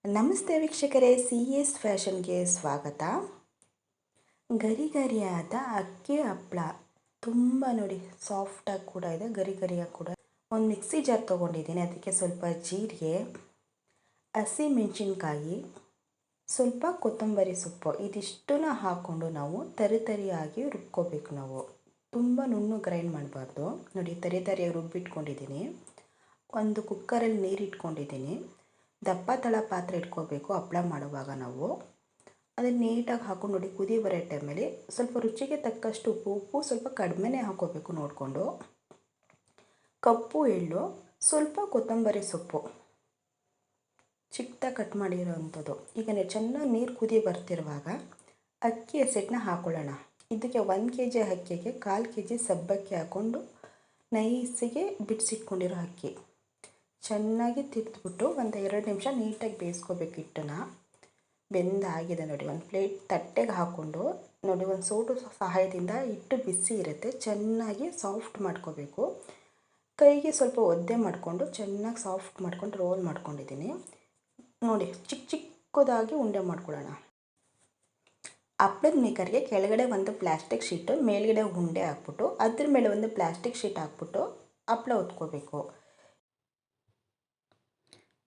ನಮಸ್ತೆ ವೀಕ್ಷಕರೇ, C S ಫ್ಯಾಷನ್ಗೆ ಸ್ವಾಗತ. ಗರಿ ಗರಿಯಾದ ಅಕ್ಕಿ ಹಪ್ಪಳ ತುಂಬ ನೋಡಿ ಸಾಫ್ಟಾಗಿ ಕೂಡ ಇದೆ, ಗರಿ ಗರಿಯಾಗಿ ಕೂಡ. ಒಂದು ಮಿಕ್ಸಿ ಜಾರ್ ತೊಗೊಂಡಿದ್ದೀನಿ, ಅದಕ್ಕೆ ಸ್ವಲ್ಪ ಜೀರಿಗೆ, ಹಸಿ ಮೆಣಸಿನ್ಕಾಯಿ, ಸ್ವಲ್ಪ ಕೊತ್ತಂಬರಿ ಸೊಪ್ಪು ಇದಿಷ್ಟನ್ನು ಹಾಕ್ಕೊಂಡು ನಾವು ತರಿಯಾಗಿ ರುಬ್ಕೋಬೇಕು. ನಾವು ತುಂಬ ನುಣ್ಣು ಗ್ರೈಂಡ್ ಮಾಡಬಾರ್ದು. ನೋಡಿ ತರಿಯಾಗಿ ರುಬ್ಬಿಟ್ಕೊಂಡಿದ್ದೀನಿ. ಒಂದು ಕುಕ್ಕರಲ್ಲಿ ನೀರು ಇಟ್ಕೊಂಡಿದ್ದೀನಿ. ದಪ್ಪ ತಳ ಪಾತ್ರೆ ಇಟ್ಕೋಬೇಕು ಹಪ್ಪಳ ಮಾಡುವಾಗ. ನಾವು ಅದನ್ನು ನೀಟಾಗಿ ಹಾಕೊಂಡು ನೋಡಿ ಕುದಿ ಬರೋ ಟೈಮಲ್ಲಿ ಸ್ವಲ್ಪ ರುಚಿಗೆ ತಕ್ಕಷ್ಟು ಉಪ್ಪು ಸ್ವಲ್ಪ ಕಡಿಮೆನೇ ಹಾಕೋಬೇಕು ನೋಡಿಕೊಂಡು. ಕಪ್ಪು ಎಳ್ಳು, ಸ್ವಲ್ಪ ಕೊತ್ತಂಬರಿ ಸೊಪ್ಪು ಚಿಕ್ಕದಾಗಿ ಕಟ್ ಮಾಡಿರೋ ಅಂಥದ್ದು. ಈಗ ಚೆನ್ನಾಗಿ ನೀರು ಕುದಿ ಬರ್ತಿರುವಾಗ ಅಕ್ಕಿ ಹಸಿಟ್ಟನ್ನ ಹಾಕೊಳ್ಳೋಣ. ಇದಕ್ಕೆ 1 kg ಅಕ್ಕಿಗೆ 1/4 kg ಸಬ್ಬಕ್ಕಿ ಹಾಕ್ಕೊಂಡು ನೈಸಿಗೆ ಬಿಡಿಸಿಟ್ಕೊಂಡಿರೋ ಅಕ್ಕಿ ಚೆನ್ನಾಗಿ ತಿರ್ದ್ಬಿಟ್ಟು ಒಂದು 2 ನಿಮಿಷ ನೀಟಾಗಿ ಬೇಯಿಸ್ಕೋಬೇಕು. ಹಿಟ್ಟನ್ನು ಬೆಂದಾಗಿದೆ ನೋಡಿ. ಒಂದು ಪ್ಲೇಟ್ ತಟ್ಟೆಗೆ ಹಾಕ್ಕೊಂಡು ನೋಡಿ, ಒಂದು ಸೌಟು ಸಹಾಯದಿಂದ ಹಿಟ್ಟು ಬಿಸಿ ಇರುತ್ತೆ, ಚೆನ್ನಾಗಿ ಸಾಫ್ಟ್ ಮಾಡ್ಕೋಬೇಕು. ಕೈಗೆ ಸ್ವಲ್ಪ ಒದ್ದೆ ಮಾಡಿಕೊಂಡು ಚೆನ್ನಾಗಿ ಸಾಫ್ಟ್ ಮಾಡ್ಕೊಂಡು ರೋಲ್ ಮಾಡ್ಕೊಂಡಿದ್ದೀನಿ ನೋಡಿ. ಚಿಕ್ಕದಾಗಿ ಉಂಡೆ ಮಾಡ್ಕೊಳ್ಳೋಣ. ಹಪ್ಪಳದ ಮೇಕರ್ಗೆ ಕೆಳಗಡೆ ಒಂದು ಪ್ಲಾಸ್ಟಿಕ್ ಶೀಟು, ಮೇಲ್ಗಡೆ ಉಂಡೆ ಹಾಕ್ಬಿಟ್ಟು ಅದ್ರ ಮೇಲೆ ಒಂದು ಪ್ಲಾಸ್ಟಿಕ್ ಶೀಟ್ ಹಾಕ್ಬಿಟ್ಟು ಹಪ್ಪಳ ಹೊತ್ಕೋಬೇಕು.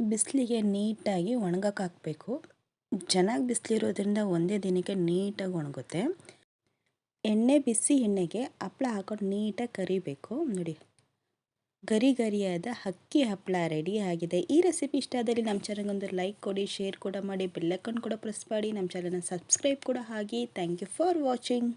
ಬಿಸಿಲಿಗೆ ನೀಟಾಗಿ ಒಣಗಕ್ಕೆ ಹಾಕಬೇಕು. ಚೆನ್ನಾಗಿ ಬಿಸಿಲಿರೋದ್ರಿಂದ ಒಂದೇ ದಿನಕ್ಕೆ ನೀಟಾಗಿ ಒಣಗುತ್ತೆ. ಬಿಸಿ ಎಣ್ಣೆಗೆ ಹಪ್ಪಳ ಹಾಕೊಂಡು ನೀಟಾಗಿ ಕರಿಬೇಕು ನೋಡಿ. ಗರಿ ಗರಿಯಾದ ಅಕ್ಕಿ ಹಪ್ಪಳ ರೆಡಿ ಆಗಿದೆ. ಈ ರೆಸಿಪಿ ಇಷ್ಟ ಆದಲ್ಲಿ ನಮ್ಮ ಚಾನಲ್ಗೆ ಒಂದು ಲೈಕ್ ಕೊಡಿ, ಶೇರ್ ಕೂಡ ಮಾಡಿ, ಬೆಲ್ ಐಕಾನ್ ಕೂಡ ಪ್ರೆಸ್ ಮಾಡಿ, ನಮ್ಮ ಚಾನಲ್ನ ಸಬ್ಸ್ಕ್ರೈಬ್ ಕೂಡ ಆಗಿ. Thank you for watching.